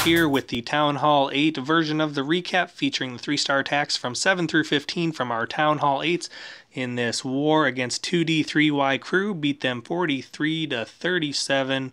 Here with the Town Hall 8 version of the recap featuring the 3-star attacks from 7 through 15 from our Town Hall 8s in this war against 2D3Y crew. Beat them 43 to 37.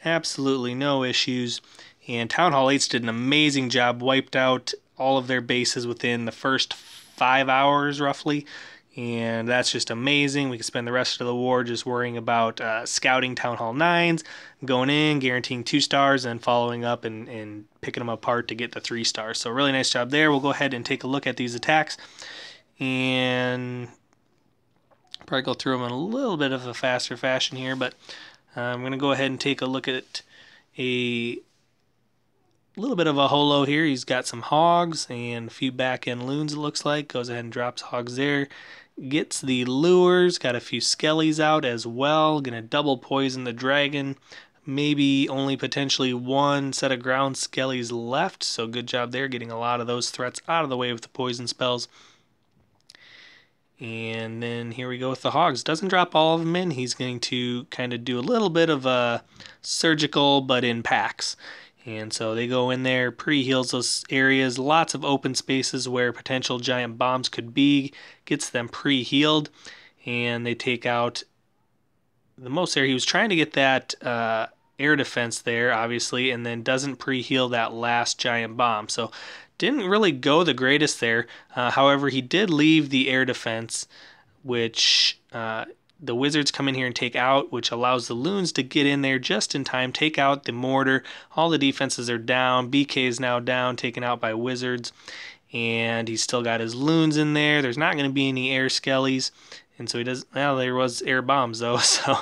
Absolutely no issues. And Town Hall 8s did an amazing job, wiped out all of their bases within the first 5 hours roughly. And that's just amazing. We can spend the rest of the war just worrying about scouting Town Hall 9s, going in, guaranteeing 2 stars, and following up and picking them apart to get the 3 stars. So really nice job there. We'll go ahead and take a look at these attacks. And probably go through them in a little bit of a faster fashion here. But I'm going to go ahead and take a look at a little bit of a holo here. He's got some hogs and a few back end loons, it looks like. Goes ahead and drops hogs there. Gets the lures, got a few skellies out as well. Gonna double poison the dragon. Maybe only potentially 1 set of ground skellies left, so good job there, getting a lot of those threats out of the way with the poison spells. And then here we go with the hogs. Doesn't drop all of them in. He's going to kind of do a little bit of a surgical, but in packs. And so they go in there, pre-heals those areas, lots of open spaces where potential giant bombs could be, gets them pre-healed, and they take out the most there. He was trying to get that air defense there, obviously, and then doesn't pre-heal that last giant bomb. So didn't really go the greatest there. However, he did leave the air defense, which the wizards come in here and take out, which allows the loons to get in there just in time, take out the mortar. All the defenses are down. BK is now down, taken out by wizards. And he's still got his loons in there. There's not going to be any air skellies. And so he does, well, there was air bombs though, so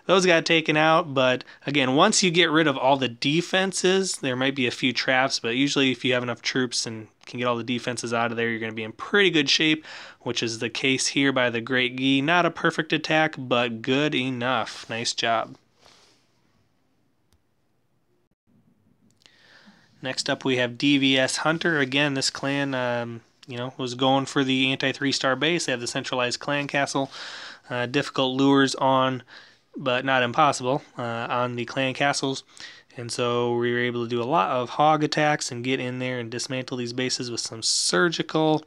those got taken out. But again, once you get rid of all the defenses, there might be a few traps, but usually if you have enough troops and can get all the defenses out of there, you're going to be in pretty good shape, which is the case here by the Great Gee. Not a perfect attack, but good enough. Nice job. Next up we have DVS Hunter. Again, this clan was going for the anti-3-star base. They have the centralized clan castle. Difficult lures on, but not impossible, on the clan castles. And so we were able to do a lot of hog attacks and get in there and dismantle these bases with some surgical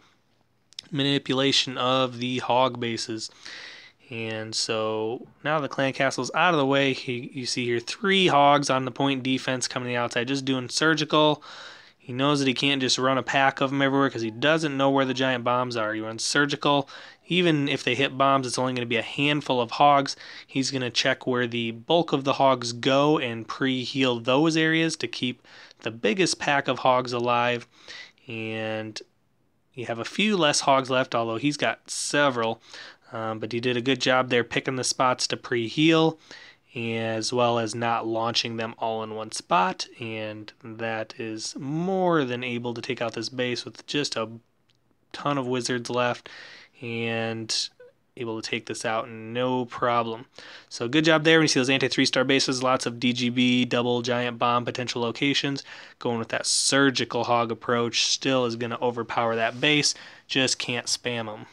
manipulation of the hog bases. And so now the clan castle's out of the way. You see here 3 hogs on the point defense coming to the outside, just doing surgical. He knows that he can't just run a pack of them everywhere because he doesn't know where the giant bombs are. He runs surgical. Even if they hit bombs, it's only going to be a handful of hogs. He's going to check where the bulk of the hogs go and pre-heal those areas to keep the biggest pack of hogs alive. And you have a few less hogs left, although he's got several. But he did a good job there picking the spots to pre-heal, as well as not launching them all in one spot, and that is more than able to take out this base with just a ton of wizards left, and able to take this out no problem. So good job there. When you see those anti-3-star bases, lots of DGB, double giant bomb potential locations. Going with that surgical hog approach still is going to overpower that base, just can't spam them.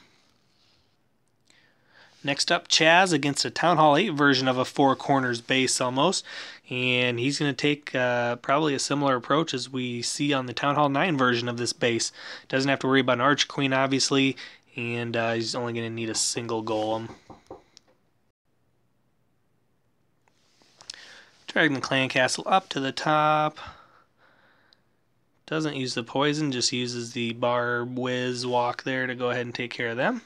Next up, Chaz against a Town Hall 8 version of a 4 corners base almost. And he's going to take probably a similar approach as we see on the Town Hall 9 version of this base. Doesn't have to worry about an Arch Queen, obviously. And he's only going to need a single golem. Dragging the clan castle up to the top. Doesn't use the poison, just uses the barb whiz walk there to go ahead and take care of them.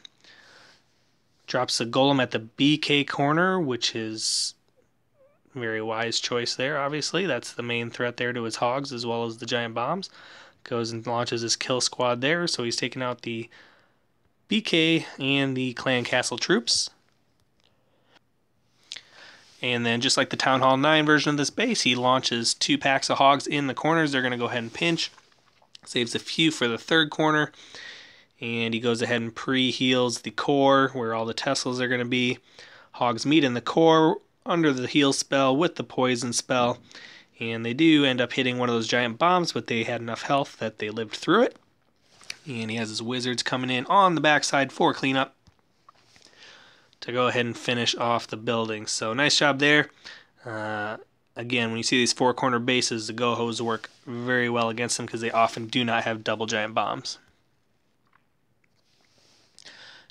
Drops the golem at the BK corner, which is a very wise choice there, obviously. That's the main threat there to his hogs as well as the giant bombs. Goes and launches his kill squad there, so he's taking out the BK and the clan castle troops. And then just like the Town Hall 9 version of this base, he launches 2 packs of hogs in the corners. They're going to go ahead and pinch. Saves a few for the 3rd corner. And he goes ahead and pre-heals the core where all the Teslas are going to be. Hogs meet in the core under the heal spell with the poison spell. And they do end up hitting one of those giant bombs, but they had enough health that they lived through it. And he has his wizards coming in on the backside for cleanup to go ahead and finish off the building. So nice job there. Again, when you see these four-corner bases, the GoHos work very well against them because they often do not have double giant bombs.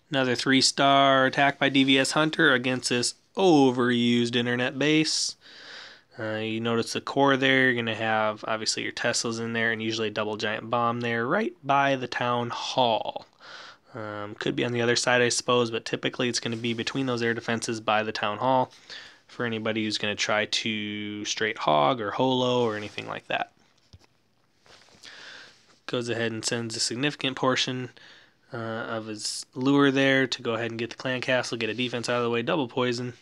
Another 3-star attack by DVS Hunter against this overused internet base. You notice the core there. You're going to have, obviously, your Teslas in there and usually a double giant bomb there right by the town hall. Could be on the other side, I suppose, but typically it's going to be between those air defenses by the town hall for anybody who's going to try to straight hog or holo or anything like that. Goes ahead and sends a significant portion of his lure there to go ahead and get the clan castle, get a defense out of the way, double poison.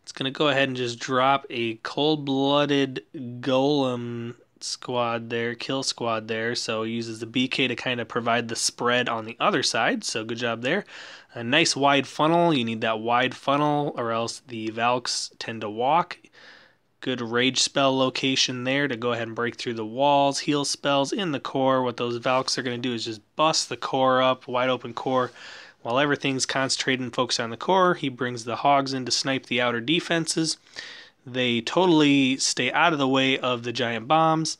It's going to go ahead and just drop a cold-blooded golem squad there, kill squad there, so he uses the BK to kind of provide the spread on the other side, so good job there. A nice wide funnel. You need that wide funnel or else the Valks tend to walk. Good rage spell location there to go ahead and break through the walls. Heal spells in the core. What those Valks are going to do is just bust the core up, wide open core. While everything's concentrated and focused on the core, he brings the Hogs in to snipe the outer defenses. They totally stay out of the way of the giant bombs.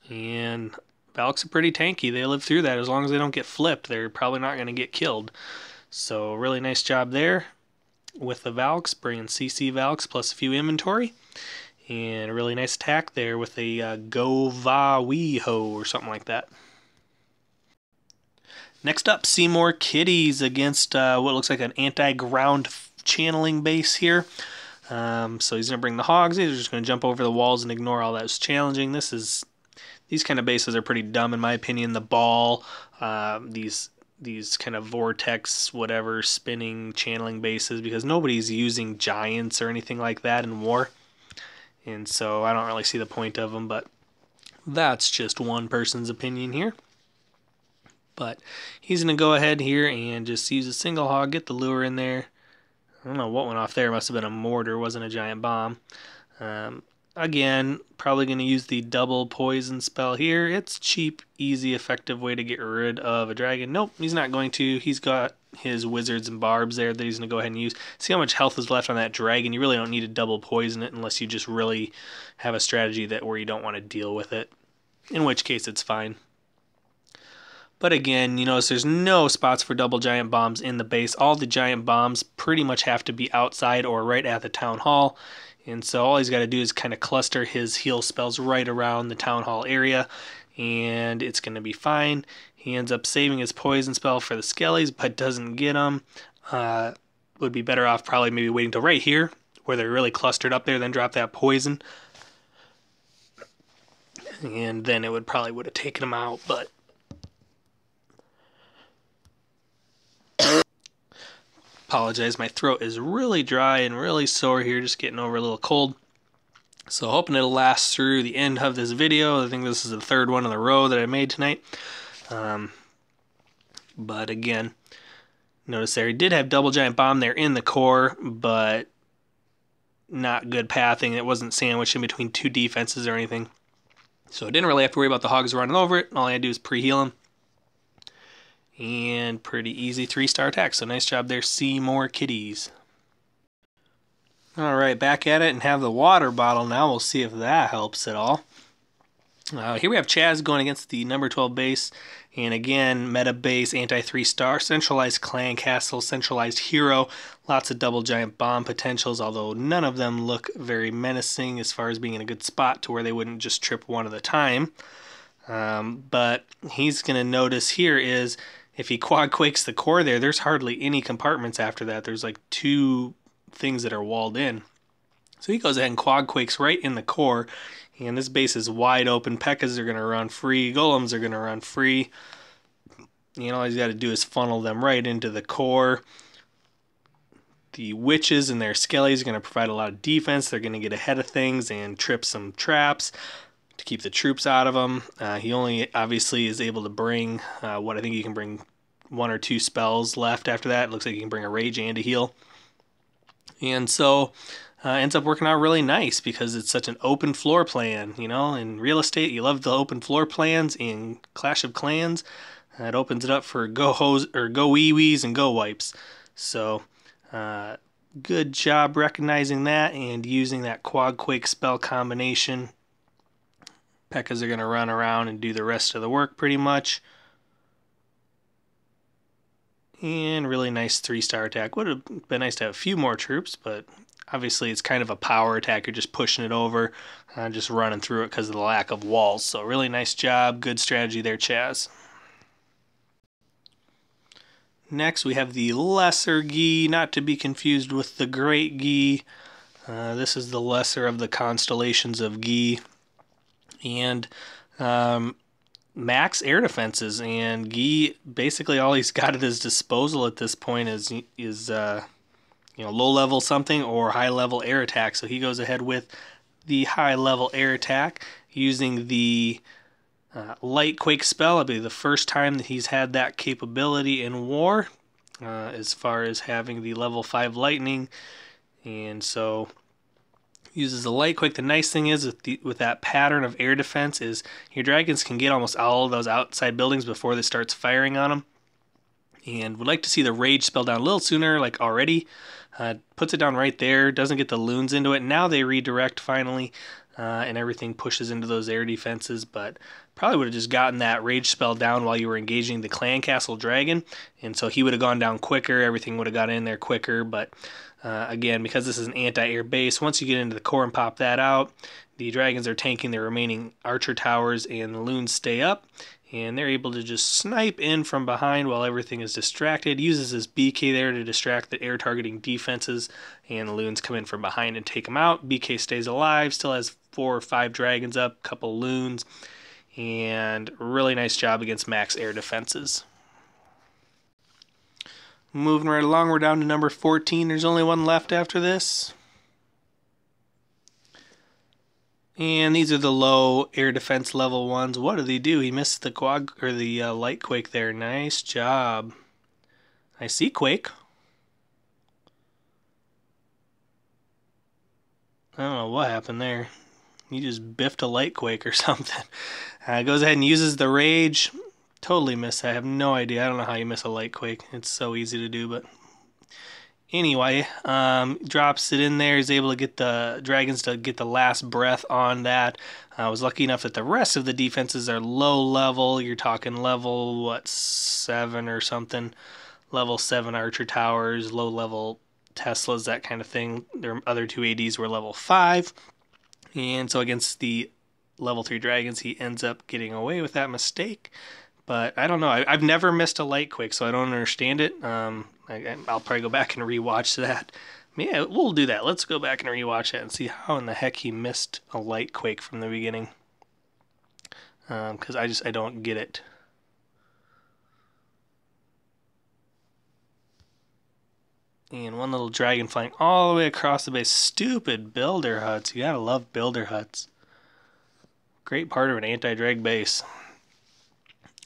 And Valks are pretty tanky. They live through that. As long as they don't get flipped, they're probably not going to get killed. So really nice job there with the Valks, bringing CC Valks plus a few inventory. And a really nice attack there with a GoVaHo or something like that. Next up, Seymour Kitties against what looks like an anti-ground channeling base here. So he's going to bring the Hogs. He's just going to jump over the walls and ignore all that was challenging. These kind of bases are pretty dumb in my opinion. The ball, these kind of vortex, whatever, spinning, channeling bases, because nobody's using giants or anything like that in war. And so I don't really see the point of them, but that's just one person's opinion here. But he's going to go ahead here and just use a single hog, get the lure in there. I don't know what went off there. It must have been a mortar, wasn't a giant bomb. Again, probably going to use the double poison spell here. It's cheap, easy, effective way to get rid of a dragon. Nope, he's not going to. He's got his wizards and barbs there that he's going to go ahead and use. See how much health is left on that dragon. You really don't need to double poison it unless you just really have a strategy where you don't want to deal with it, in which case it's fine. But again, you notice there's no spots for double giant bombs in the base. All the giant bombs pretty much have to be outside or right at the town hall. And so all he's got to do is kind of cluster his heal spells right around the town hall area. And it's going to be fine. He ends up saving his poison spell for the skellies, but doesn't get them. Would be better off probably maybe waiting till right here, where they're really clustered up there, then drop that poison. And then it would have taken him out, but... Apologize, my throat is really dry and really sore here, just getting over a little cold. So hoping it'll last through the end of this video. I think this is the third one in a row that I made tonight. But again, notice there he did have double giant bomb there in the core, but not good pathing. It wasn't sandwiched in between two defenses or anything. So I didn't really have to worry about the Hogs running over it. All I had to do is pre-heal him. And pretty easy 3-star attack. So nice job there, Seymour Kitties. Alright, back at it and have the water bottle now. We'll see if that helps at all. Here we have Chaz going against the number 12 base. And again, meta base, anti-3-star, centralized clan castle, centralized hero. Lots of double giant bomb potentials, although none of them look very menacing as far as being in a good spot to where they wouldn't just trip one at a time. But he's going to notice here is if he quad quakes the core there, there's hardly any compartments after that. There's like 2 things that are walled in. So he goes ahead and quad quakes right in the core. And this base is wide open. Pekkas are going to run free. Golems are going to run free. And all he's got to do is funnel them right into the core. The witches and their skellies are going to provide a lot of defense. They're going to get ahead of things and trip some traps to keep the troops out of them. He only obviously is able to bring what I think he can bring 1 or 2 spells left after that. It looks like he can bring a rage and a heal. And so ends up working out really nice because it's such an open floor plan. You know, in real estate, you love the open floor plans. In Clash of Clans, it opens it up for GoHos or GoWiWes and GoWipes. So, good job recognizing that and using that Quad Quake spell combination. P.E.K.K.A.s are going to run around and do the rest of the work pretty much. And really nice 3-star attack. Would have been nice to have a few more troops, but obviously it's kind of a power attack. You're just pushing it over, just running through it because of the lack of walls. So really nice job. Good strategy there, Chaz. Next we have the Lesser Gi, not to be confused with the Great Gi. This is the lesser of the constellations of Gi. And max air defenses, and Gi basically all he's got at his disposal at this point is low level something or high level air attack. So he goes ahead with the high level air attack using the light quake spell. It'll be the first time that he's had that capability in war, as far as having the level 5 lightning, and so uses the light quake. The nice thing is with that pattern of air defense is your dragons can get almost all of those outside buildings before they starts firing on them. And would like to see the rage spell down a little sooner, like already. Puts it down right there, doesn't get the loons into it. Now they redirect finally, and everything pushes into those air defenses, but probably would have just gotten that rage spell down while you were engaging the clan castle dragon, and so he would have gone down quicker, everything would have got in there quicker. But again, because this is an anti-air base, once you get into the core and pop that out, the dragons are tanking their remaining archer towers and the loons stay up, and they're able to just snipe in from behind while everything is distracted. Uses his BK there to distract the air targeting defenses, and the loons come in from behind and take them out. BK stays alive, still has 4 or 5 dragons up, couple loons, and really nice job against max air defenses. Moving right along, we're down to number 14. There's only one left after this. And these are the low air defense level ones. What did he do? He missed the quad or the light quake there. Nice job. I see quake. I don't know what happened there. He just biffed a light quake or something. Goes ahead and uses the rage. Totally missed. I have no idea. I don't know how you miss a light quake. It's so easy to do, but anyway, drops it in there. He's able to get the dragons to get the last breath on that. I was lucky enough that the rest of the defenses are low level. You're talking level, what, 7 or something. Level 7 archer towers, low level Teslas, that kind of thing. Their other 2 ADs were level 5. And so against the level 3 dragons, he ends up getting away with that mistake. But I don't know. I've never missed a light quake, so I don't understand it. I'll probably go back and rewatch that. Yeah, we'll do that. Let's go back and rewatch it and see how in the heck he missed a light quake from the beginning. Because I don't get it. And one little dragon flying all the way across the base. Stupid builder huts. You gotta love builder huts. Great part of an anti-drag base.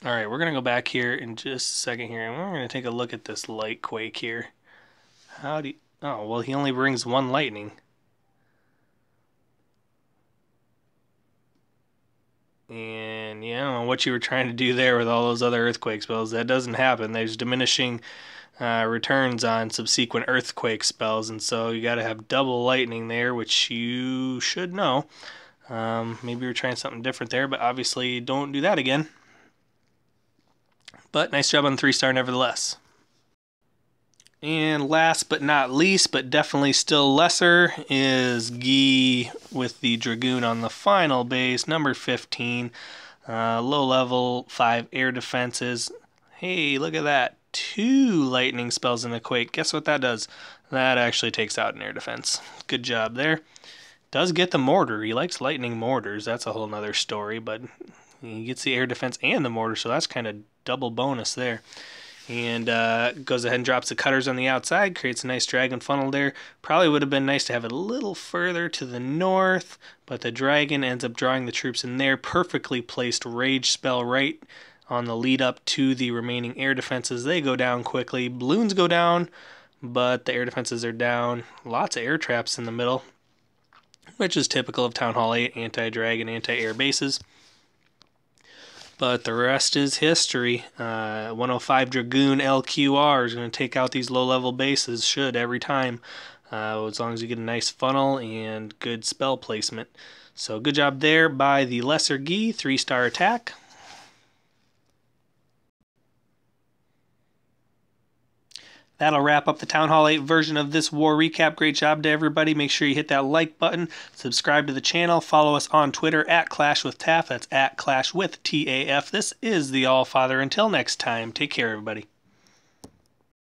Alright, we're going to go back here in just a second here, and we're going to take a look at this light quake here. How do you... Oh, well, he only brings 1 lightning. And, yeah, I don't know what you were trying to do there with all those other earthquake spells. That doesn't happen. There's diminishing returns on subsequent earthquake spells, and so you got to have double lightning there, which you should know. Maybe you're trying something different there, but obviously don't do that again. But nice job on the 3-star nevertheless. And last but not least, but definitely still lesser, is Gi with the Dragoon on the final base, number 15. Low level, 5 air defenses. Hey, look at that. 2 lightning spells in the quake. Guess what that does? That actually takes out an air defense. Good job there. Does get the mortar. He likes lightning mortars. That's a whole nother story, but he gets the air defense and the mortar, so that's kind of double bonus there. And goes ahead and drops the cutters on the outside, creates a nice dragon funnel there. Probably would have been nice to have it a little further to the north, but the dragon ends up drawing the troops in there. Perfectly placed rage spell right on the lead up to the remaining air defenses. They go down quickly. Balloons go down, but the air defenses are down. Lots of air traps in the middle, which is typical of Town Hall 8 anti-drag and anti-air bases. But the rest is history. 105 Dragoon LQR is going to take out these low-level bases, should every time, as long as you get a nice funnel and good spell placement. So good job there by the Lesser Gi, 3-star attack. That'll wrap up the Town Hall 8 version of this war recap. Great job to everybody. Make sure you hit that like button, subscribe to the channel, follow us on Twitter at ClashWithTaf. That's at ClashWithTAF. This is the Allfather. Until next time, take care, everybody.